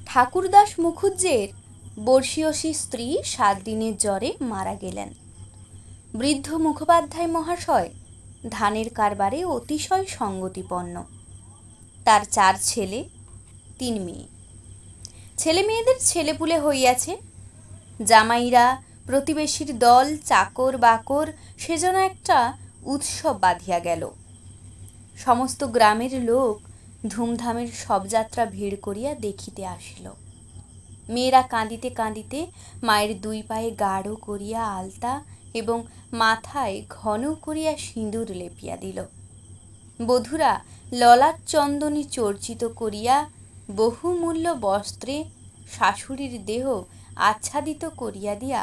ঠাকুরদাস মুখুজ্জের বর্ষীয়সী স্ত্রী 7 দিনের জ্বরে মারা গেলেন। বৃদ্ধ মুখোপাধ্যায় মহাশয় ধানের কারবারে অতিশয় সঙ্গতিপন্ন। তার 4 ছেলে 3 মেয়ে। ছেলে মেয়েদের ছেলেপুলে হইয়াছে। জামাইরা, প্রতিবেশীর দল, চাকর বাকর, সে যেন একটা উৎসব বাঁধিয়া গেল। সমস্ত গ্রামের লোক ধুমধামের শবযাত্রা ভিড় করিয়া দেখিতে আসিল। মেয়েরা কাঁদিতে কাঁদিতে মায়ের 2 পায়ে গাঢ় করিয়া আলতা এবং মাথায় ঘন করিয়া সিঁদুর লেপিয়া দিল। বধূরা ললাট চন্দনী চর্চিত করিয়া বহুমূল্য বস্ত্রে শাশুড়ির দেহ আচ্ছাদিত করিয়া দিয়া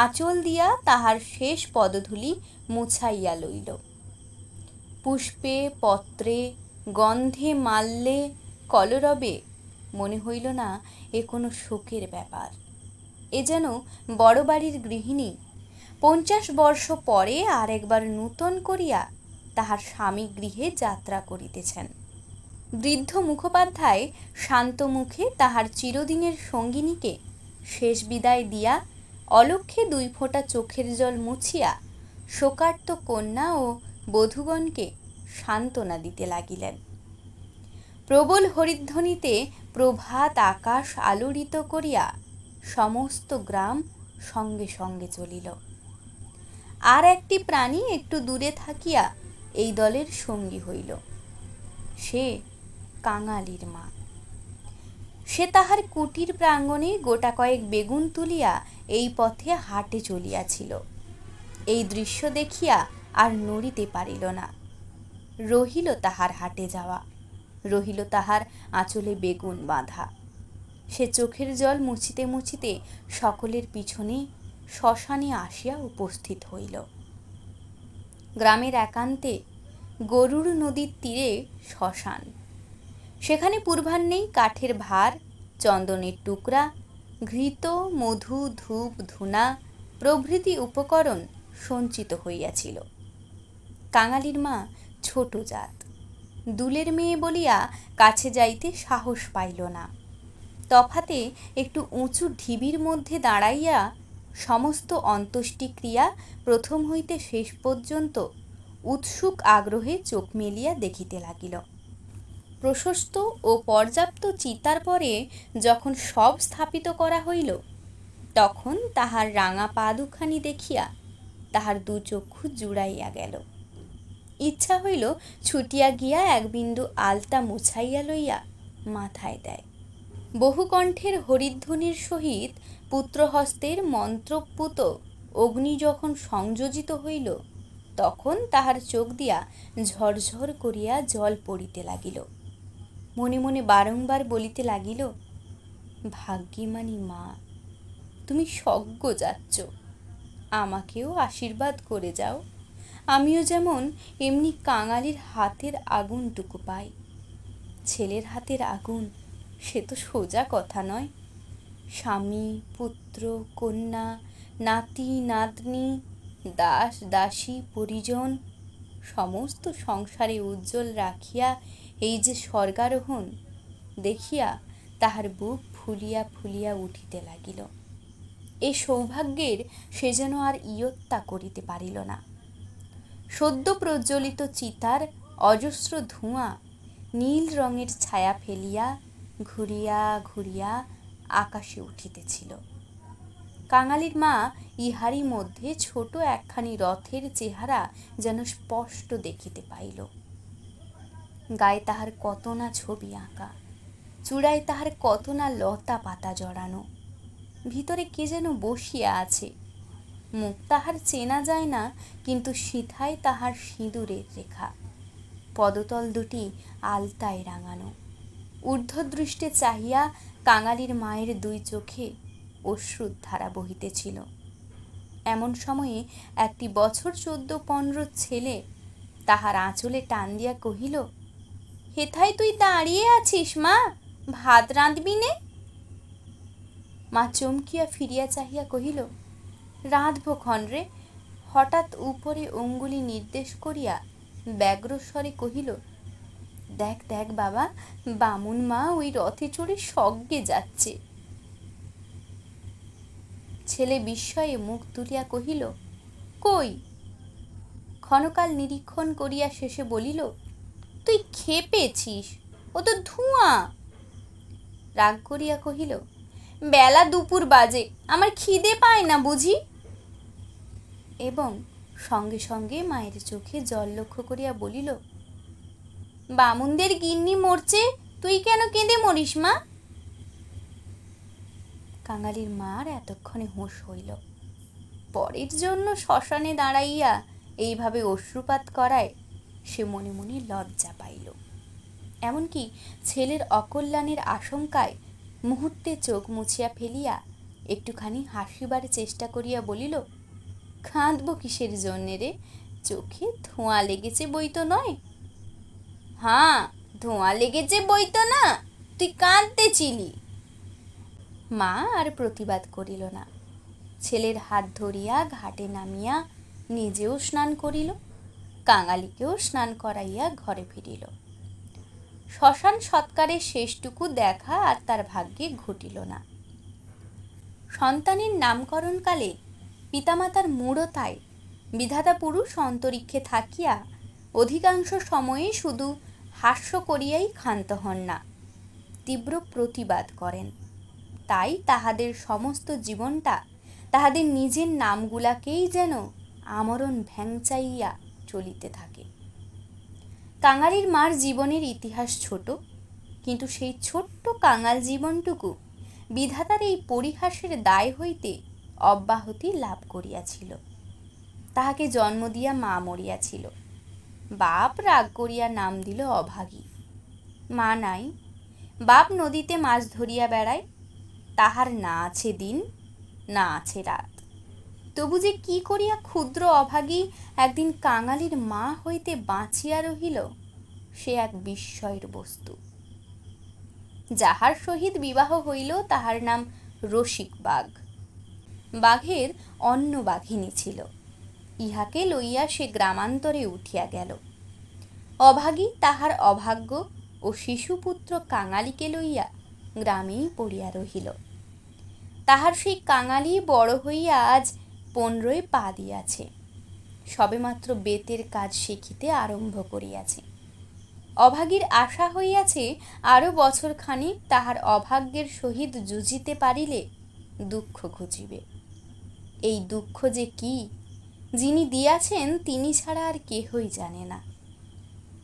আঁচল দিয়া তাহার শেষ পদধূলি মুছাইয়া লইল। পুষ্পে পত্রে গন্ধে মাল্যে কলরবে মনে হইল না এ কোনো শোকের ব্যাপার। এ যেন বড় বাড়ির গৃহিণী 50 বর্ষ পরে আর একবার নূতন করিয়া তাহার স্বামী গৃহে যাত্রা করিতেছেন। বৃদ্ধ মুখোপাধ্যায় শান্ত মুখে তাহার চিরদিনের সঙ্গিনীকে শেষ বিদায় দিয়া অলক্ষ্যে 2 ফোঁটা চোখের জল মুছিয়া শোকার্ত কন্যা ও বধূগণকে সান্ত্বনা দিতে লাগিলেন। প্রবল হরিধ্বনিতে প্রভাত আকাশ আলোড়িত করিয়া সমস্ত গ্রাম সঙ্গে সঙ্গে চলিল। আর একটি প্রাণী একটু দূরে থাকিয়া এই দলের সঙ্গী হইল। সে কাঙালির মা। সে তাহার কুটির প্রাঙ্গণে গোটা কয়েক বেগুন তুলিয়া এই পথে হাটে চলিয়াছিল। এই দৃশ্য দেখিয়া আর নড়িতে পারিল না। রহিল তাহার হাটে যাওয়া, রহিল তাহার আঁচলে বেগুন বাঁধা। সে চোখের জল মুছিতে মুছিতে সকলের পিছনে শ্মশানে আসিয়া উপস্থিত হইল। গ্রামের একান্তে গরুর নদীর তীরে শ্মশান। সেখানে পূর্বাহ্নেই কাঠের ভার, চন্দনের টুকরা, ঘৃত, মধু, ধূপ, ধূনা প্রভৃতি উপকরণ সঞ্চিত হইয়াছিল। কাঙালির মা ছোট জাত, দুলের মেয়ে বলিয়া কাছে যাইতে সাহস পাইল না। তফাতে একটু উঁচু ঢিবির মধ্যে দাঁড়াইয়া সমস্ত অন্ত্যেষ্টিক্রিয়া প্রথম হইতে শেষ পর্যন্ত উৎসুক আগ্রহে চোখ মেলিয়া দেখিতে লাগিল। প্রশস্ত ও পর্যাপ্ত চিতার পরে যখন সব স্থাপিত করা হইল, তখন তাহার রাঙা পা দুখানি দেখিয়া তাহার 2 চক্ষু জুড়াইয়া গেল। ইচ্ছা হইল ছুটিয়া গিয়া 1 বিন্দু আলতা মুছাইয়া লইয়া মাথায় দেয়। বহুকণ্ঠের হরিধ্বনির সহিত পুত্রহস্তের মন্ত্রপুত অগ্নি যখন সংযোজিত হইল, তখন তাহার চোখ দিয়া ঝরঝর করিয়া জল পড়িতে লাগিল। মনে মনে বারংবার বলিতে লাগিল, ভাগ্যিমানী মা, তুমি স্বর্গ যাচ্ছ, আমাকেও আশীর্বাদ করে যাও, আমিও যেমন এমনি কাঙালির হাতের আগুনটুকু পাই। ছেলের হাতের আগুন সে তো সোজা কথা নয়। স্বামী, পুত্র, কন্যা, নাতি নাতনি, দাস দাসী, পরিজন সমস্ত সংসারে উজ্জ্বল রাখিয়া এই যে স্বর্গারোহণ দেখিয়া তাহার বুক ফুলিয়া ফুলিয়া উঠিতে লাগিল। এ সৌভাগ্যের সে যেন আর ইয়ত্তা করিতে পারিল না। সদ্য প্রজ্বলিত চিতার অজস্র ধোঁয়া নীল রঙের ছায়া ফেলিয়া ঘুরিয়া ঘুরিয়া আকাশে উঠিতেছিল। কাঙালির মা ইহারই মধ্যে ছোট একখানি রথের চেহারা যেন স্পষ্ট দেখিতে পাইল। গায়ে তাহার কত না ছবি আঁকা, চূড়ায় তাহার কত না লতা পাতা জড়ানো, ভিতরে কে যেন বসিয়া আছে। মুখ তাহার চেনা যায় না, কিন্তু সিথায় তাহার সিঁদুরের রেখা, পদতল দুটি আলতায় রাঙানো। ঊর্ধ্বদৃষ্টে চাহিয়া কাঙালির মায়ের 2 চোখে অশ্রুর ধারা বহিতেছিল। এমন সময়ে একটি বছর 14-15 ছেলে তাহার আঁচলে টান দিয়া কহিল, হেথায় তুই দাঁড়িয়ে আছিস মা, ভাত রাঁধবি নে? মা চমকিয়া ফিরিয়া চাহিয়া কহিল, রাঁধব ক্ষণ রে। হঠাৎ উপরে অঙ্গুলি নির্দেশ করিয়া ব্যগ্রস্বরে কহিল, দেখ দেখ বাবা, বামুন মা ওই রথে চড়ে স্বর্গে যাচ্ছে। ছেলে বিস্ময়ে মুখ তুলিয়া কহিল, কই? ক্ষণকাল নিরীক্ষণ করিয়া শেষে বলিল, তুই খেপেছিস, ও তো ধোঁয়া। রাগ করিয়া কহিল, বেলা দুপুর বাজে, আমার খিদে পায় না বুঝি? এবং সঙ্গে সঙ্গে মায়ের চোখে জল লক্ষ্য করিয়া বলিল, বামুনদের গিন্নি মরছে, তুই কেন কেঁদে মরিস মা? কাঙালির মার এতক্ষণে হুঁশ হইল। পরের জন্য শ্মশানে দাঁড়াইয়া এইভাবে অশ্রুপাত করায় সে মনে মনে লজ্জা পাইল। এমনকি ছেলের অকল্যাণের আশঙ্কায় মুহূর্তে চোখ মুছিয়া ফেলিয়া একটুখানি হাসিবার চেষ্টা করিয়া বলিল, কাঁদব কিসের জন্যে রে? চোখে ধোঁয়া লেগেছে বই তো নয়। হ্যাঁ, ধোঁয়া লেগেছে বই তো না, তুই কাঁদতেছিলি। মা আর প্রতিবাদ করিল না। ছেলের হাত ধরিয়া ঘাটে নামিয়া নিজেও স্নান করিল, কাঙালিকেও স্নান করাইয়া ঘরে ফিরিল। শ্মশান সৎকারের শেষটুকু দেখা আর তার ভাগ্যে ঘটিল না। সন্তানের নামকরণকালে পিতামাতার মূঢ়তায় বিধাতা পুরুষ অন্তরিক্ষে থাকিয়া অধিকাংশ সময়ে শুধু হাস্য করিয়াই ক্ষান্ত হন না, তীব্র প্রতিবাদ করেন। তাই তাহাদের সমস্ত জীবনটা তাহাদের নিজের নামগুলাকেই যেন আমরণ ভ্যাংচাইয়া চলিতে থাকে। কাঙালির মার জীবনের ইতিহাস ছোট, কিন্তু সেই ছোট্ট কাঙাল জীবনটুকু বিধাতার এই পরিহাসের দায় হইতে অব্যাহতি লাভ করিয়াছিল। তাহাকে জন্ম দিয়া মা মরিয়াছিল। বাপ রাগ করিয়া নাম দিল অভাগী। মা নাই, বাপ নদীতে মাছ ধরিয়া বেড়ায়, তাহার না আছে দিন না আছে রাত। তবু যে কি করিয়া ক্ষুদ্র অভাগী একদিন কাঙালির মা হইতে বাঁচিয়া রহিল, সে এক বিস্ময়ের বস্তু। যাহার সহিত বিবাহ হইল তাহার নাম রসিক বাঘ। বাঘের অন্য বাঘিনী ছিল, ইহাকে লইয়া সে গ্রামান্তরে উঠিয়া গেল। অভাগী তাহার অভাগ্য ও শিশুপুত্র কাঙালিকে লইয়া গ্রামেই পড়িয়া রহিল। তাহার সেই কাঙালি বড় হইয়া আজ 15 পা দিয়াছে, সবেমাত্র বেতের কাজ শিখিতে আরম্ভ করিয়াছে। অভাগীর আশা হইয়াছে আরো বছরখানিক তাহার অভাগ্যের সহিত যুঝিতে পারিলে দুঃখ ঘুচিবে। এই দুঃখ যে কি, যিনি দিয়াছেন তিনি ছাড়া আর কেহই জানে না।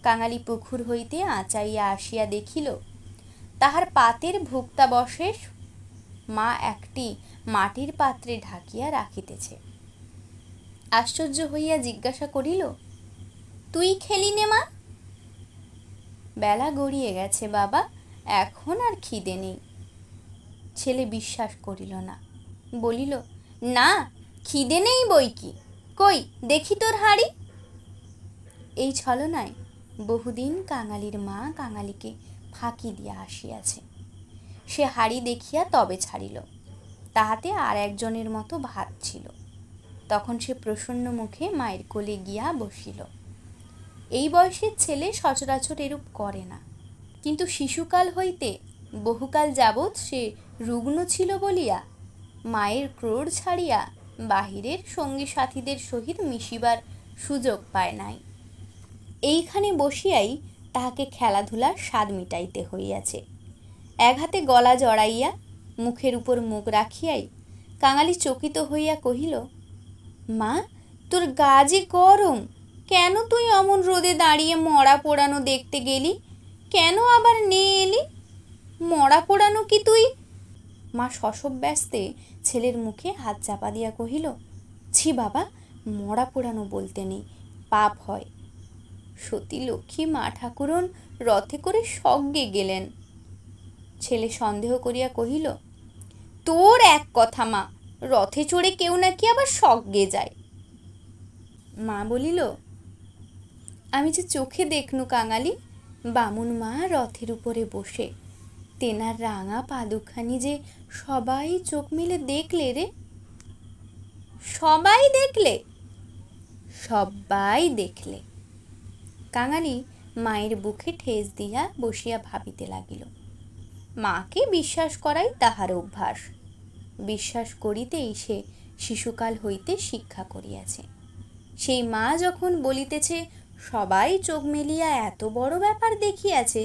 কাঙালি পুকুর হইতে আঁচাইয়া আসিয়া দেখিল, তাহার পাতের ভুক্তাবশেষ মা একটি মাটির পাত্রে ঢাকিয়া রাখিতেছে। আশ্চর্য হইয়া জিজ্ঞাসা করিল, তুই খেলি নে মা? বেলা গড়িয়ে গেছে বাবা, এখন আর খিদে নেই। ছেলে বিশ্বাস করিল না, বলিল, না খিদে নেই বই কি, কই দেখি তোর হাঁড়ি। এই ছলনায় বহুদিন কাঙালির মা কাঙালিকে ফাঁকি দিয়া আসিয়াছে। সে হাঁড়ি দেখিয়া তবে ছাড়িল, তাহাতে আর একজনের মতো ভাত ছিল। তখন সে প্রসন্ন মুখে মায়ের কোলে গিয়া বসিল। এই বয়সের ছেলে সচরাচর এরূপ করে না, কিন্তু শিশুকাল হইতে বহুকাল যাবৎ সে রুগ্ন ছিল বলিয়া মায়ের ক্রোড় ছাড়িয়া বাহিরের সঙ্গী সাথীদের সহিত মিশিবার সুযোগ পায় নাই। এইখানে বসিয়াই তাহাকে খেলাধুলার স্বাদ মিটাইতে হইয়াছে। এক হাতে গলা জড়াইয়া মুখের উপর মুখ রাখিয়াই কাঙালি চকিত হইয়া কহিল, মা তোর গা যে গরম, কেন তুই অমন রোদে দাঁড়িয়ে মরা পোড়ানো দেখতে গেলি? কেন আবার নে এলি? মরা পোড়ানো কি তুই? মা শশব ব্যস্তে ছেলের মুখে হাত চাপা দিয়া কহিল, ছি বাবা, মরা পোড়ানো বলতে নেই, পাপ হয়। সতী লক্ষ্মী মা ঠাকুরন রথে করে স্বর্গে গেলেন। ছেলে সন্দেহ করিয়া কহিল, তোর এক কথা মা, রথে চড়ে কেউ নাকি আবার স্বর্গে যায়। মা বলিল, আমি যে চোখে দেখনু কাঙালি, বামুন মা রথের উপরে বসে, তেনার রাঙা পাদুখানি যে সবাই চোখ মেলে দেখলে রে। সবাই দেখলে? সবাই দেখলে। কাঙালি মায়ের বুকে ঠেস দিয়া বসিয়া ভাবিতে লাগিল। মাকে বিশ্বাস করাই তাহার অভ্যাস। বিশ্বাস করিতেই সে শিশুকাল হইতে শিক্ষা করিয়াছে। সেই মা যখন বলিতেছে সবাই চোখ মেলিয়া এত বড় ব্যাপার দেখিয়াছে,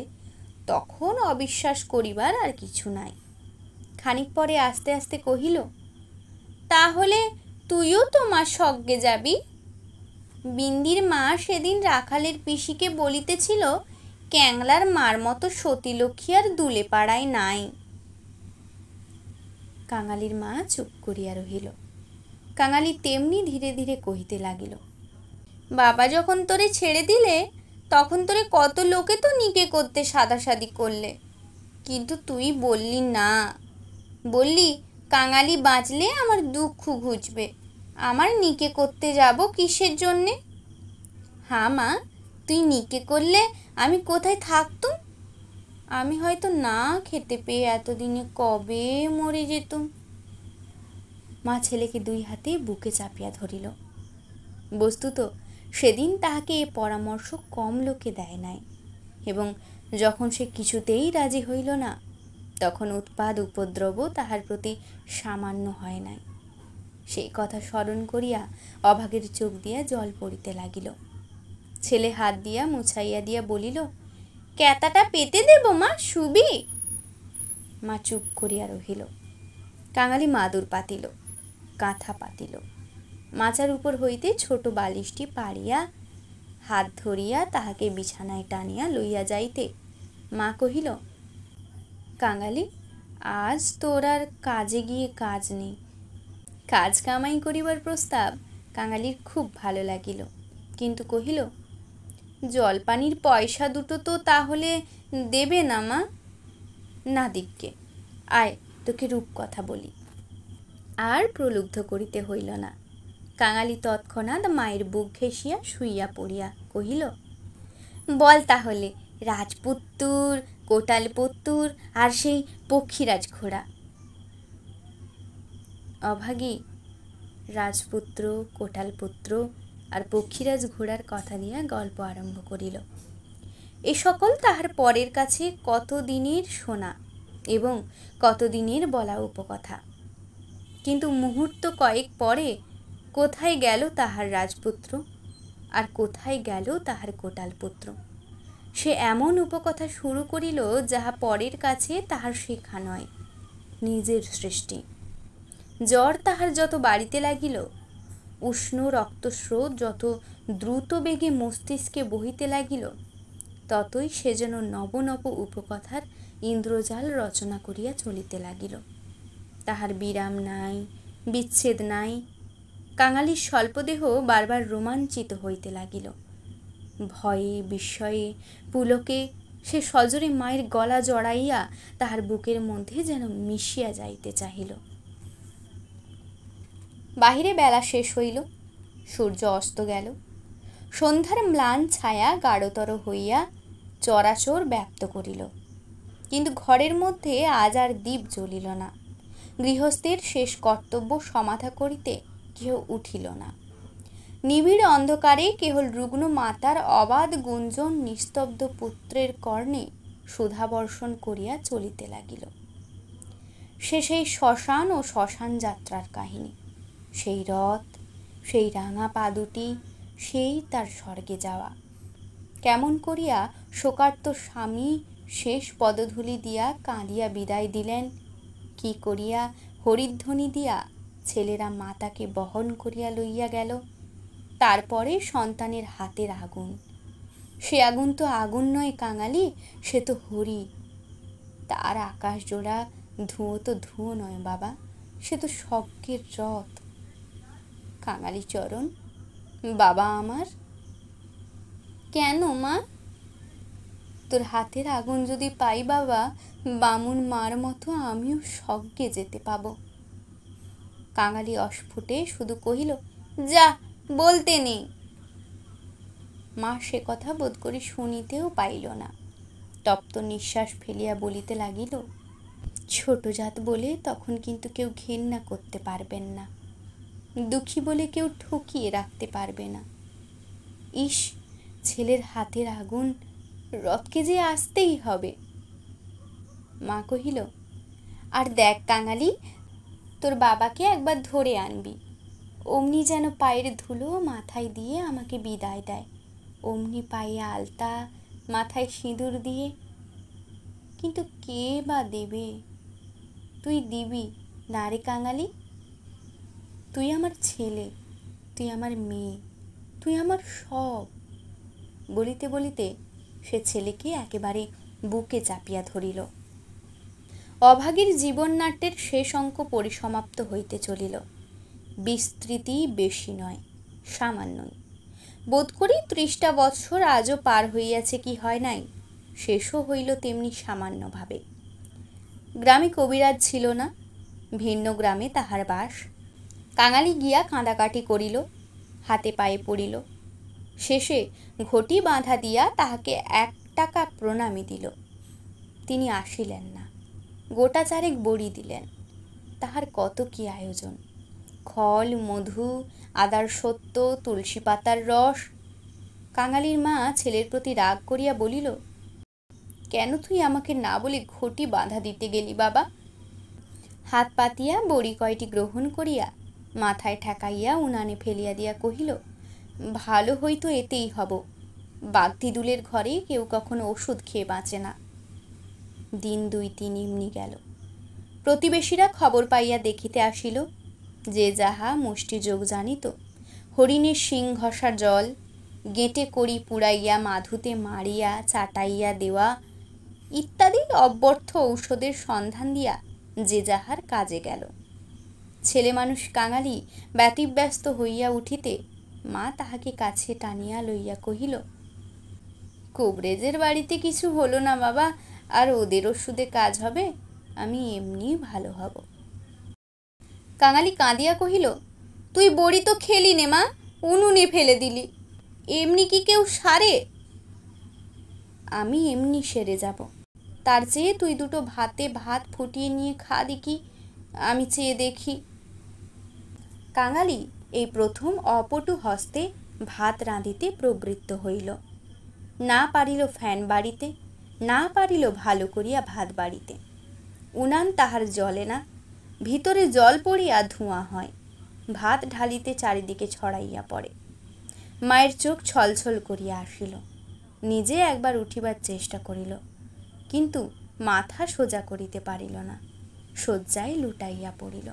তখন অবিশ্বাস করিবার আর কিছু নাই। খানিক পরে আস্তে আস্তে কহিল, তাহলে তুইও তোমার সঙ্গে যাবি? বিন্দির মা সেদিন রাখালের পিসিকে বলিতেছিল, ক্যাংলার মার মতো সতীলক্ষ্মী আর দুলে পাড়ায় নাই। কাঙালির মা চুপ করিয়া রহিল। কাঙালি তেমনি ধীরে ধীরে কহিতে লাগিল, বাবা যখন তোরে ছেড়ে দিলে, তখন তোরে কত লোকে তো নিকে করতে সাদাসাদি করলে, কিন্তু তুই বললি না। বললি কাঙালি বাঁচলে আমার দুঃখ ঘুচবে, আমার নিকে করতে যাব কিসের জন্যে? হ্যাঁ মা, তুই নিকে করলে আমি কোথায় থাকতুম? আমি হয়তো না খেতে পেয়ে এতদিনে কবে মরে যেতুম। মা ছেলেকে দুই হাতে বুকে চাপিয়া ধরিল। বস্তুত সেদিন তাহাকে এ পরামর্শ কম লোকে দেয় নাই, এবং যখন সে কিছুতেই রাজি হইল না, তখন উৎপাদ উপদ্রব তাহার প্রতি সামান্য হয় নাই। সেই কথা স্মরণ করিয়া অভাগের চোখ দিয়া জল পড়িতে লাগিল। ছেলে হাত দিয়া মুছাইয়া দিয়া বলিল, ক্যাতাটা পেতে দেব মা, শুবি? মা চুপ করিয়া রহিল। কাঙালি মাদুর পাতিল, কাঁথা পাতিল, মাচার উপর হইতে ছোট বালিশটি পাড়িয়া হাত ধরিয়া তাহাকে বিছানায় টানিয়া লইয়া যাইতে মা কহিল, কাঙালি, আজ তোর আর কাজে গিয়ে কাজ নেই। কাজ কামাই করিবার প্রস্তাব কাঙালির খুব ভালো লাগিল, কিন্তু কহিল, জলপানির পয়সা দুটো তো তাহলে দেবে না মা? না দিককে, আয় তোকে রূপকথা বলি। আর প্রলুব্ধ করিতে হইল না। কাঙালি তৎক্ষণাৎ মায়ের বুক ঘেঁষিয়া শুইয়া পড়িয়া কহিল, বল তাহলে, রাজপুত্তুর, কোটালপুত্তুর আর সেই পক্ষীরাজ ঘোড়া। অভাগী রাজপুত্র, কোটালপুত্র আর পক্ষীরাজ ঘোড়ার কথা দিয়া গল্প আরম্ভ করিল। এ সকল তাহার পরের কাছে কতদিনের শোনা এবং কতদিনের বলা উপকথা। কিন্তু মুহূর্ত কয়েক পরে কোথায় গেল তাহার রাজপুত্র, আর কোথায় গেল তাহার কোটালপুত্র? সে এমন উপকথা শুরু করিল যাহা পরের কাছে তাহার শেখা নয়, নিজের সৃষ্টি। জ্বর তাহার যত বাড়িতে লাগিল, উষ্ণ রক্তস্রোত যত দ্রুত বেগে মস্তিষ্কে বহিতে লাগিল, ততই সে যেন নব নব উপকথার ইন্দ্রজাল রচনা করিয়া চলিতে লাগিল। তাহার বিরাম নাই, বিচ্ছেদ নাই। কাঙালির স্বল্পদেহ বারবার রোমাঞ্চিত হইতে লাগিল। ভয়ে বিস্ময়ে পুলকে সে সজোরে মায়ের গলা জড়াইয়া তাহার বুকের মধ্যে যেন মিশিয়া যাইতে চাহিল। বাহিরে বেলা শেষ হইল, সূর্য অস্ত গেল। সন্ধ্যার ম্লান ছায়া গাঢ়তর হইয়া চরাচর ব্যাপ্ত করিল, কিন্তু ঘরের মধ্যে আজ আর দীপ জ্বলিল না। গৃহস্থের শেষ কর্তব্য সমাধা করিতে কেহ উঠিল না। নিবিড় অন্ধকারে কেবল রুগ্ন মাতার অবাধ গুঞ্জন নিস্তব্ধ পুত্রের কর্ণে সুধাবর্ষণ করিয়া চলিতে লাগিল। সে সেই শ্মশান ও শ্মশান যাত্রার কাহিনী, সেই রথ, সেই রাঙা পা দুটি, সেই তার স্বর্গে যাওয়া। কেমন করিয়া শোকার্ত স্বামী শেষ পদধূলি দিয়া কাঁদিয়া বিদায় দিলেন, কি করিয়া হরিধ্বনি দিয়া ছেলেরা মাতাকে বহন করিয়া লইয়া গেল। তারপরে সন্তানের হাতের আগুন, সে আগুন তো আগুন নয় কাঙালি, সে তো হরি। তার আকাশ জোড়া ধুঁয়ো তো ধুঁয়ো নয় বাবা, সে তো স্বর্গের রথ। কাঙালি চরণ, বাবা আমার। কেন মা? তোর হাতের আগুন যদি পাই বাবা, বামুন মার মতো আমিও স্বর্গে যেতে পাবো। কাঙালি অস্ফুটে শুধু কহিল, যা, বলতে নেই। মা সে কথা বোধ করি শুনিতেও পাইল না। তপ্ত নিঃশ্বাস ফেলিয়া বলিতে লাগিল, ছোট জাত বলে তখন কিন্তু কেউ ঘেন্না করতে পারবেন না, দুঃখী বলে কেউ ঠকিয়ে রাখতে পারবে না। ইস, ছেলের হাতের আগুন রথকে যে আসতেই হবে। মা কহিল, আর দেখ কাঙালি, তোর বাবাকে একবার ধরে আনবি, অমনি যেন পায়ের ধুলো মাথায় দিয়ে আমাকে বিদায় দেয়, অমনি পায়ে আলতা, মাথায় সিঁদুর দিয়ে। কিন্তু কে বা দেবে? তুই দিবি না রে কাঙালি? তুই আমার ছেলে, তুই আমার মেয়ে, তুই আমার সব। বলিতে বলিতে সে ছেলেকে একেবারে বুকে চাপিয়া ধরিল। অভাগীর জীবননাট্যের শেষ অঙ্ক পরিসমাপ্ত হইতে চলিল। বিস্তৃতি বেশি নয়, সামান্যই। বোধ করি ৩০টা বৎসর আজও পার হইয়াছে কি হয় নাই, শেষও হইল তেমনি সামান্যভাবে। গ্রামে কবিরাজ ছিল না, ভিন্ন গ্রামে তাহার বাস। কাঙালি গিয়া কাঁদাকাটি করিল, হাতে পায়ে পড়িল, শেষে ঘটি বাঁধা দিয়া তাহাকে ১ টাকা প্রণামী দিল। তিনি আসিলেন না, গোটা চারেক বড়ি দিলেন। তাহার কত কি আয়োজন! খল, মধু, আদার সত্য, তুলসী পাতার রস। কাঙালির মা ছেলের প্রতি রাগ করিয়া বলিল, কেন তুই আমাকে না বলে ঘটি বাঁধা দিতে গেলি বাবা? হাত পাতিয়া বড়ি কয়টি গ্রহণ করিয়া মাথায় ঠেকাইয়া উনানে ফেলিয়া দিয়া কহিল, ভালো হইতো এতেই হব। বাগদিদুলের ঘরে কেউ কখনো ওষুধ খেয়ে বাঁচে না। দিন ২-৩ এমনি গেল। প্রতিবেশীরা খবর পাইয়া দেখিতে আসিল। যে যাহা মুষ্টিযোগ জানিত, হরিণের শিং ঘষা জল, গেঁটে কড়ি পুড়াইয়া মাধুতে মারিয়া চাটাইয়া দেওয়া ইত্যাদি অব্যর্থ ঔষধের সন্ধান দিয়া যে যাহার কাজে গেল। ছেলে মানুষ কাঙালি ব্যতিব্যস্ত হইয়া উঠিতে মা তাহাকে কাছে টানিয়া লইয়া কহিল, কুবরেজের বাড়িতে কিছু হলো না বাবা, আর ওদের ওষুধে কাজ হবে? আমি এমনি ভালো হব। কাঙালি কাঁদিয়া কহিল, তুই বড়ি তো খেলি নে মা, উনুনে ফেলে দিলি। এমনি কি কেউ সারে? আমি এমনি সেরে যাব। তার চেয়ে তুই দুটো ভাতে ভাত ফুটিয়ে নিয়ে খা দেখি, আমি চেয়ে দেখি। কাঙালি এই প্রথম অপটু হস্তে ভাত রাঁধিতে প্রবৃত্ত হইল। না পারিল ফ্যান বাড়িতে, না পারিল ভালো করিয়া ভাত বাড়িতে। উনান তাহার জ্বলে না, ভিতরে জল পড়িয়া ধোঁয়া হয়, ভাত ঢালিতে চারিদিকে ছড়াইয়া পড়ে। মায়ের চোখ ছলছল করিয়া আসিল। নিজে একবার উঠিবার চেষ্টা করিল, কিন্তু মাথা সোজা করিতে পারিল না, শয্যায় লুটাইয়া পড়িল।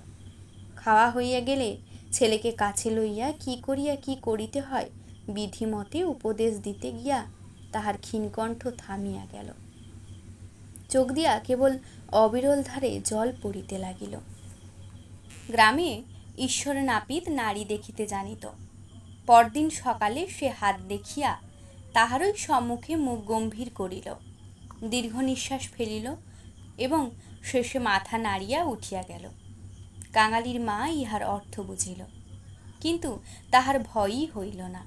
খাওয়া হইয়া গেলে ছেলেকে কাছে লইয়া কি করিয়া কি করিতে হয় বিধিমতে উপদেশ দিতে গিয়া তাহার ক্ষীণকণ্ঠ থামিয়া গেল। চোখ দিয়া কেবল অবিরল ধারে জল পড়িতে লাগিল। গ্রামে ঈশ্বর নাপিত নারী দেখিতে জানিত। পরদিন সকালে সে হাত দেখিয়া তাহারই সম্মুখে মুখ গম্ভীর করিল, দীর্ঘ নিঃশ্বাস ফেলিল এবং শেষে মাথা নাড়িয়া উঠিয়া গেল। কাঙালির মা ইহার অর্থ বুঝিল, কিন্তু তাহার ভয়ই হইল না।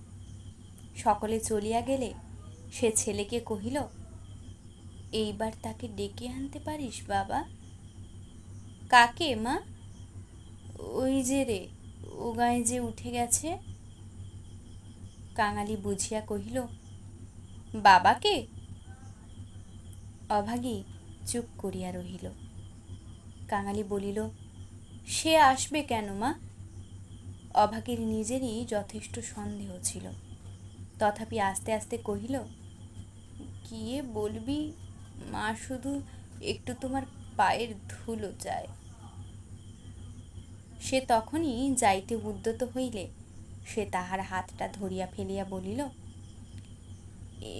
সকলে চলিয়া গেলে সে ছেলেকে কহিল, এইবার তাকে ডেকে আনতে পারিস বাবা? কাকে মা? ওই যে রে, ও গায়ে যে উঠে গেছে। কাঙালি বুঝিয়া কহিল, বাবাকে? অভাগী চুপ করিয়া রহিল। কাঙালি বলিল, সে আসবে কেন মা? অভাগীর নিজেরই যথেষ্ট সন্দেহ ছিল, তথাপি আস্তে আস্তে কহিল, গিয়ে বলবি মা শুধু একটু তোমার পায়ের ধুলো চায়। সে তখনই যাইতে উদ্যত হইলে সে তাহার হাতটা ধরিয়া ফেলিয়া বলিল,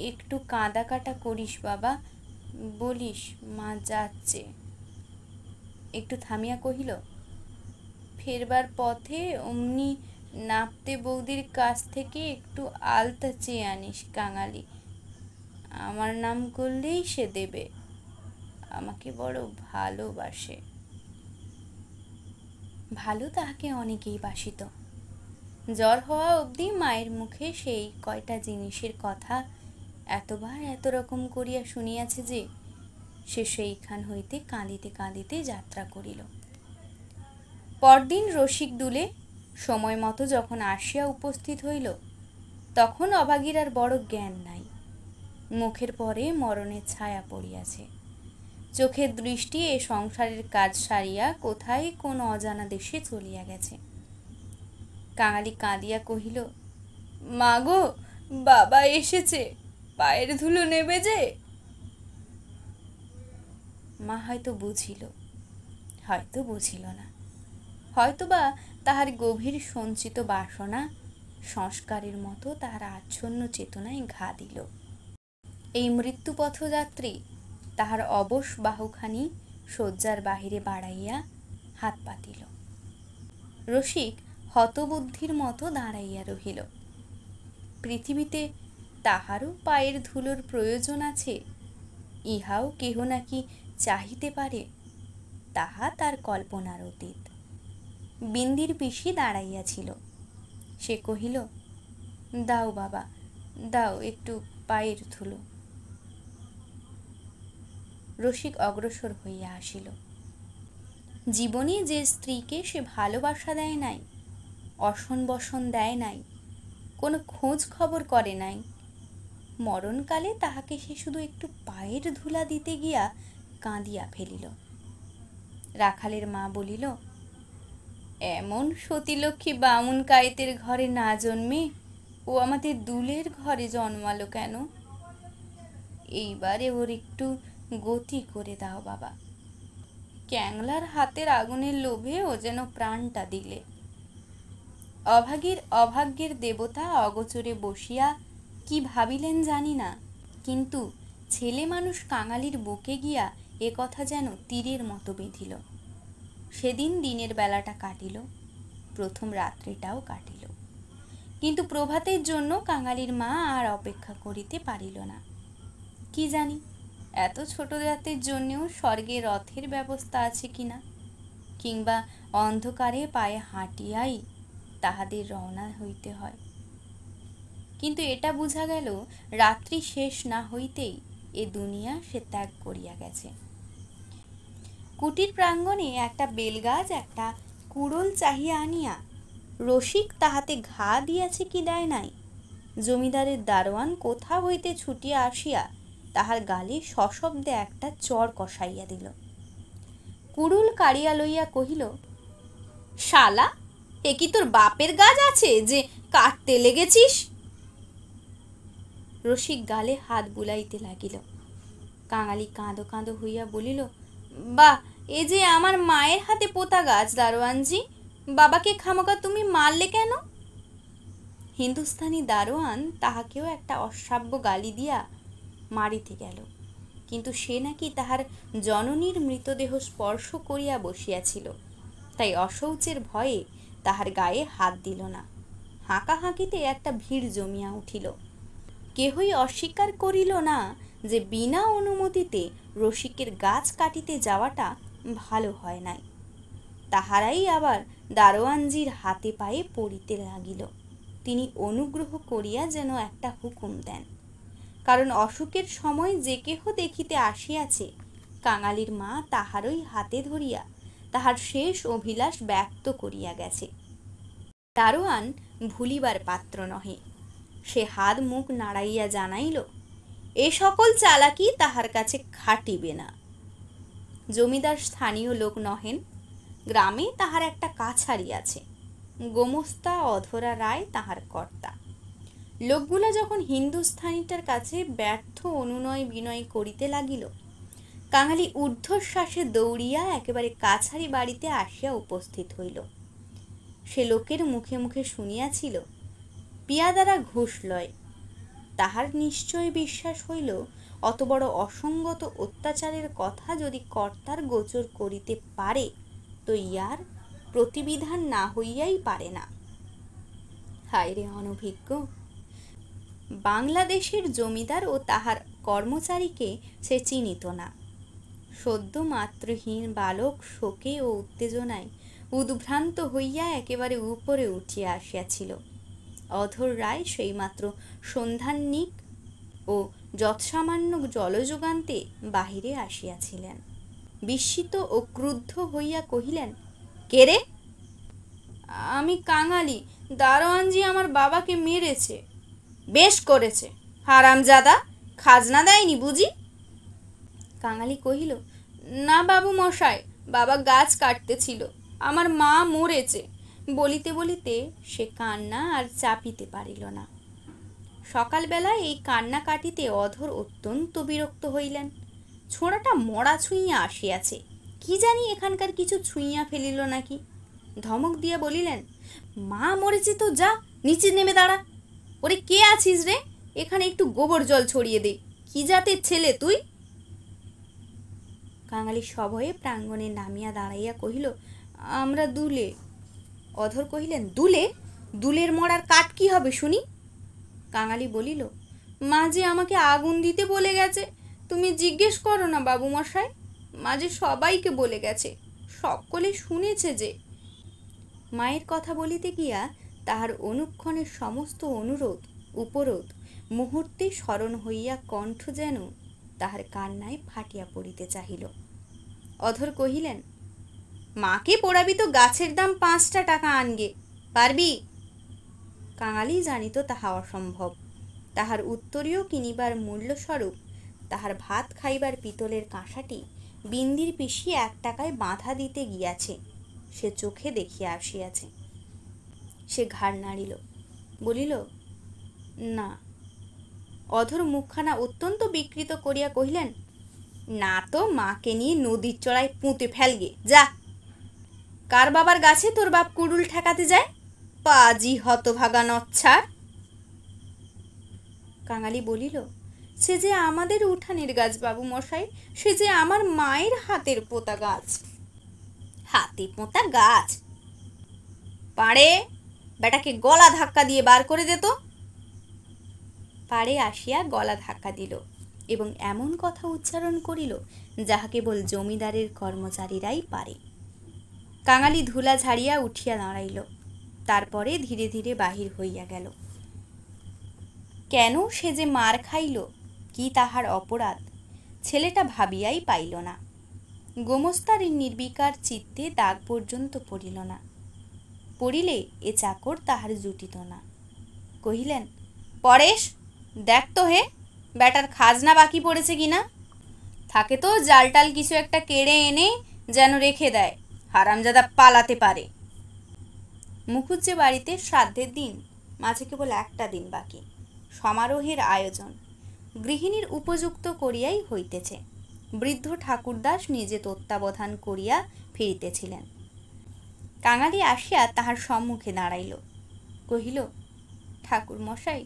একটু কাঁদা কাটা করিস বাবা, বলিস মা যাচ্ছে। একটু থামিয়া কহিল, ফেরবার পথে অমনি নাপতে বৌদির কাছ থেকে একটু আলতা চেয়ে আনিস কাঙালি, আমার নাম করলেই সে দেবে, আমাকে বড় ভালোবাসে। ভালো তাহাকে অনেকেই বাসিত। জ্বর হওয়া অবধি মায়ের মুখে সেই কয়টা জিনিসের কথা এতবার এত রকম করিয়া শুনিয়াছে যে সে সেইখান হইতে কাঁদিতে কাঁদিতে যাত্রা করিল। পরদিন রসিক দুলে সময় মতো যখন আসিয়া উপস্থিত হইল, তখন অভাগীর আর বড় জ্ঞান নাই। মুখের পরে মরণের ছায়া পড়িয়াছে। চোখের দৃষ্টি এ সংসারের কাজ সারিয়া কোথায় কোন অজানা দেশে চলিয়া গেছে। কাঙালি কাঁদিয়া কহিল, মা গো, বাবা এসেছে, পায়ের ধুলো নেবে যে। মা হয়তো বুঝিল, হয়তো বুঝিল না, হয়তোবা তাহার গভীর সঞ্চিত বাসনা সংস্কারের মতো তাহার আচ্ছন্ন চেতনায় ঘা দিল। এই মৃত্যুপথযাত্রী তাহার অবশ বাহুখানি শয্যার বাহিরে বাড়াইয়া হাত পাতিল। রসিক হতবুদ্ধির মতো দাঁড়াইয়া রহিল। পৃথিবীতে তাহারও পায়ের ধুলোর প্রয়োজন আছে, ইহাও কেহ নাকি চাহিতে পারে, তাহা তার কল্পনার অতীত। বিন্দির পিসি দাঁড়াইয়াছিল। সে কহিল, দাও বাবা, দাও একটু পায়ের ধুলো। রসিক অগ্রসর হইয়া আসিল। জীবনে যে স্ত্রীকে সে ভালোবাসা দেয় নাই, অসন বসন দেয় নাই, কোনো খোঁজ খবর করে নাই, মরণকালে তাহাকে সে শুধু একটু পায়ের ধুলা দিতে গিয়া কাঁদিয়া ফেলিল। রাখালের মা বলিল, এমন সতীলক্ষ্মী বামুন কায়েতের ঘরে না জন্মে ও আমাদের দুলের ঘরে জন্মালো কেন? এইবারে ওর একটু গতি করে দাও বাবা। ক্যাংলার হাতের আগুনের লোভে ও যেন প্রাণটা দিলে। অভাগ্যের দেবতা অগোচরে বসিয়া কি ভাবিলেন জানি না, কিন্তু ছেলে মানুষ কাঙালির বুকে গিয়া এ কথা যেন তীরের মতো বেঁধিল। সেদিন দিনের বেলাটা কাটিল, প্রথম রাত্রিটাও কাটিল, কিন্তু প্রভাতের জন্য কাঙালির মা আর অপেক্ষা করিতে পারিল না। কি জানি এত ছোট জাতের জন্যেও স্বর্গে রথের ব্যবস্থা আছে কিনা, কিংবা অন্ধকারে পায়ে হাঁটিয়াই তাহাদের রওনা হইতে হয়। কিন্তু এটা বুঝা গেল, রাত্রি শেষ না হইতেই এ দুনিয়া সে ত্যাগ করিয়া গেছে। কুটির প্রাঙ্গণে একটা বেলগাছ একটা কুড়োল চাহিয়া আনিয়া রসিক তাহাতে ঘা দিয়াছে কি দেয় নাই, জমিদারের দারোয়ান কোথা হইতে ছুটিয়া আসিয়া তাহার গালে সশব্দে একটা চর কষাইয়া দিল। কুড়ুল কাড়িয়া লইয়া কহিল, শালা, এ কি তোর বাপের গাছ আছে যে কাটতে লেগেছিস? রসিক গালে হাত বুলাইতে লাগিল। কাঙালি কাঁদো কাঁদো হইয়া বলিল, বাহ, এ যে আমার মায়ের হাতে পোতা গাছ দারোয়ানজি, বাবাকে খামোকা তুমি মারলে কেন? হিন্দুস্থানি দারোয়ান তাহাকেও একটা অশ্রাব্য গালি দিয়া মারিতে গেল, কিন্তু সে নাকি তাহার জননীর মৃতদেহ স্পর্শ করিয়া বসিয়াছিল, তাই অশৌচের ভয়ে তাহার গায়ে হাত দিল না। হাঁকাহাঁকিতে একটা ভিড় জমিয়া উঠিল। কেহই অস্বীকার করিল না যে বিনা অনুমতিতে রসিকের গাছ কাটিতে যাওয়াটা ভালো হয় নাই। তাহারাই আবার দারোয়ানজির হাতে পায়ে পড়িতে লাগিল। তিনি অনুগ্রহ করিয়া যেন একটা হুকুম দেন, কারণ অসুখের সময় যে কেহ দেখিতে আসিয়াছে, কাঙালির মা তাহারই হাতে ধরিয়া তাহার শেষ অভিলাষ ব্যক্ত করিয়া গেছে। দারোয়ান ভুলিবার পাত্র নহে। সে হাত মুখ নাড়াইয়া জানাইল, এ সকল চালাকি তাহার কাছে খাটিবে না। জমিদার স্থানীয় লোক নহেন, গ্রামে তাহার একটা কাছারি আছে, গোমস্তা অধরা রায় তাহার কর্তা। লোকগুলা যখন হিন্দুস্থানিটার কাছে ব্যর্থ অনুনয় বিনয় করিতে লাগিল, কাঙালি ঊর্ধ্বশ্বাসে দৌড়িয়া একেবারে কাছারি বাড়িতে আসিয়া উপস্থিত হইল। সে লোকের মুখে মুখে শুনিয়াছিল পিয়াদারা ঘুষ লয়। তাহার নিশ্চয় বিশ্বাস হইল, অত বড় অসঙ্গত অত্যাচারের কথা যদি কর্তার গোচর করিতে পারে, তো ইহার প্রতিবিধান না হইয়াই পারে না। হায় রে অনভিজ্ঞ! বাংলাদেশের জমিদার ও তাহার কর্মচারীকে সে চিনিত না। সদ্য মাতৃহীন বালক শোকে ও উত্তেজনায় উদ্ভ্রান্ত হইয়া একেবারে উপরে উঠিয়া আসিয়াছিল। অধর রায় সেইমাত্র সন্ধানিক ও যৎসামান্য জলযোগান্তে বাহিরে আসিয়াছিলেন। বিস্মিত ও ক্রুদ্ধ হইয়া কহিলেন, কে রে? আমি কাঙালি, দারোয়ানজি আমার বাবাকে মেরেছে। বেশ করেছে, হারামজাদা, খাজনা দেয়নি বুঝি? কাঙালি কহিল, না বাবু মশাই, বাবা গাছ কাটতেছিল, আমার মা মরেছে। বলিতে বলিতে সে কান্না আর চাপিতে পারিল না। সকালবেলা এই কান্না কাটিতে অধর অত্যন্ত বিরক্ত হইলেন। ছোঁড়াটা মরা ছুঁইয়া আসিয়াছে, কি জানি এখানকার কিছু ছুঁইয়া ফেলিল নাকি। ধমক দিয়া বলিলেন, মা মরেছে তো যা নিচে নেমে দাঁড়া। ওরে কে আছিস রে, এখানে একটু গোবর জল ছড়িয়ে দে। কি জাতের ছেলে তুই? কাঙালি সভয়ে প্রাঙ্গণে নামিয়া দাঁড়াইয়া কহিল, আমরা দুলে। অধর কহিলেন, দুলে? দুলের মরার কাঠ কি হবে শুনি? কাঙালি বলিল, মা যে আমাকে আগুন দিতে বলে গেছে, তুমি জিজ্ঞেস করো না বাবু মশাই। মা যে সবাইকে বলে গেছে, সকলে শুনেছে যে। মায়ের কথা বলিতে গিয়া তাহার অনুক্ষণের সমস্ত অনুরোধ উপরোধ মুহূর্তে স্মরণ হইয়া কণ্ঠ যেন তাহার কান্নায় ফাটিয়া পড়িতে চাহিল। অধর কহিলেন, মাকে পোড়াবি তো গাছের দাম 5টা টাকা আনগে, পারবি? কাঙালি জানিত তাহা অসম্ভব। তাহার উত্তরীয় কিনিবার মূল্যস্বরূপ তাহার ভাত খাইবার পিতলের কাঁসাটি বিন্দির পিসি 1 টাকায় বাঁধা দিতে গিয়াছে, সে চোখে দেখিয়া আসিয়াছে। সে ঘাড় নাড়িল, বলিল, না। অধর মুখখানা অত্যন্ত বিকৃত করিয়া কহিলেন, না তো মাকে নিয়ে নদীর চড়ায় পুঁতে ফেলগে, যা। কার বাবার গাছে তোর বাপ কুড়ুল ঠেকাতে যায়? পাজি হতভাগা নচ্ছার। কাঙালি বলিল, সে যে আমাদের উঠানের গাছ বাবু মশাই, সে যে আমার মায়ের হাতের পোতা গাছ। হাতে পোঁতা গাছ? পাড়ে বেটাকে গলা ধাক্কা দিয়ে বার করে দে তো। পাড়ে আসিয়া গলা ধাক্কা দিল এবং এমন কথা উচ্চারণ করিল যাহা কেবল জমিদারের কর্মচারীরাই পারে। কাঙালি ধুলা ঝাড়িয়া উঠিয়া দাঁড়াইল, তারপরে ধীরে ধীরে বাহির হইয়া গেল। কেন সে যে মার খাইল, কি তাহার অপরাধ, ছেলেটা ভাবিয়াই পাইল না। গোমস্তার নির্বিকার চিত্তে দাগ পর্যন্ত পড়িল না। পড়িলে এ চাকর তাহার জুটিত না। কহিলেন, পরেশ, দেখ তো হে, বেটার খাজনা বাকি পড়েছে কিনা। থাকে তো জালটাল কিছু একটা কেড়ে এনে যেন রেখে দেয়, হারামজাদা পালাতে পারে। মুখুজ্জে বাড়িতে শ্রাদ্ধের দিন, মাঝে কেবল একটা দিন বাকি। সমারোহের আয়োজন গৃহিণীর উপযুক্ত করিয়াই হইতেছে। বৃদ্ধ ঠাকুরদাস নিজে তত্ত্বাবধান করিয়া ফিরিতেছিলেন। কাঙালি আসিয়া তাহার সম্মুখে দাঁড়াইল, কহিল, ঠাকুর মশাই,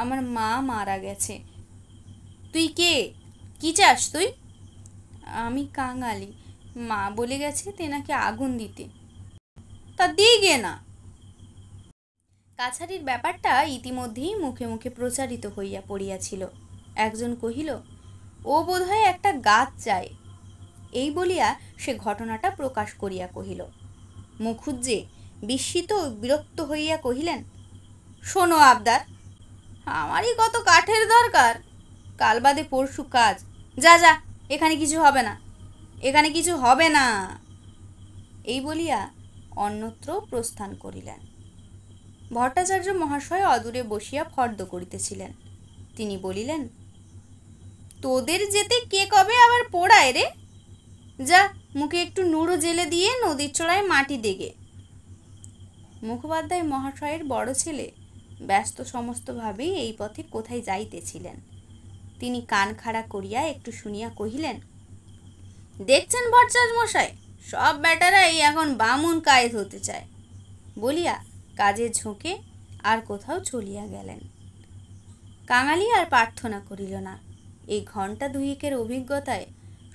আমার মা মারা গেছে। তুই কে? কি চাস তুই? আমি কাঙালি, মা বলে গেছে তেনাকে আগুন দিতে। তা দিগে না। কাছারির ব্যাপারটা ইতিমধ্যেই মুখে মুখে প্রচারিত হইয়া পড়িয়াছিল। একজন কহিল, ও বোধহয় একটা গাছ চায়। এই বলিয়া সে ঘটনাটা প্রকাশ করিয়া কহিল। মুখুজ্জে বিস্মিত বিরক্ত হইয়া কহিলেন, শোনো আবদার, আমারই কত কাঠের দরকার, কাল বাদে পরশু কাজ, যা যা, এখানে কিছু হবে না, এখানে কিছু হবে না। এই বলিয়া অন্যত্র প্রস্থান করিলেন। ভট্টাচার্য মহাশয় অদূরে বসিয়া ফর্দ করিতেছিলেন। তিনি বলিলেন, তোদের যেতে কে কবে আবার পোড়ায় রে? যা, মুখে একটু নুড়ো জেলে দিয়ে নদীর চড়ায় মাটি দেগে। মুখোপাধ্যায় মহাশয়ের বড় ছেলে ব্যস্ত সমস্তভাবেই এই পথে কোথায় যাইতেছিলেন। তিনি কান খাড়া করিয়া একটু শুনিয়া কহিলেন, দেখছেন ভট্টাচার্য মশাই, সব বেটারাই এখন বামুন কায়েত হতে চায়। বলিয়া কাজে ঝোঁকে আর কোথাও চলিয়া গেলেন। কাঙালি আর প্রার্থনা করিল না। এই ঘণ্টা দুয়েকের অভিজ্ঞতায়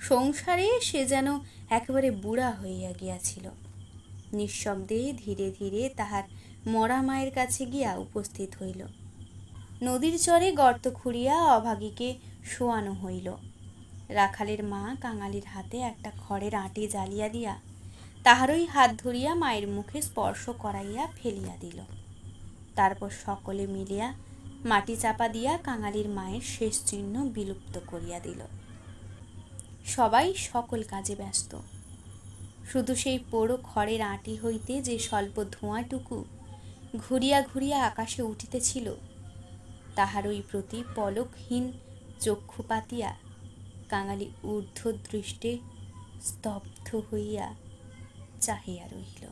সংসারে সে যেন একেবারে বুড়া হইয়া গিয়াছিল। নিঃশব্দে ধীরে ধীরে তাহার মরা মায়ের কাছে গিয়া উপস্থিত হইল। নদীর চরে গর্ত খুঁড়িয়া অভাগীকে শোয়ানো হইল। রাখালের মা কাঙালির হাতে একটা খড়ের আঁটি জ্বালিয়া দিয়া তাহারই হাত ধরিয়া মায়ের মুখে স্পর্শ করাইয়া ফেলিয়া দিল। তারপর সকলে মিলিয়া মাটি চাপা দিয়া কাঙালির মায়ের শেষ চিহ্ন বিলুপ্ত করিয়া দিল। সবাই সকল কাজে ব্যস্ত। শুধু সেই পোড়ো খড়ের আঁটি হইতে যে স্বল্প ধোঁয়াটুকু ঘুরিয়া ঘুরিয়া আকাশে উঠিতেছিল, তাহারই প্রতি পলকহীন চক্ষু পাতিয়া কাঙালি ঊর্ধ্বদৃষ্টে স্তব্ধ হইয়া চাহিয়া রহিল।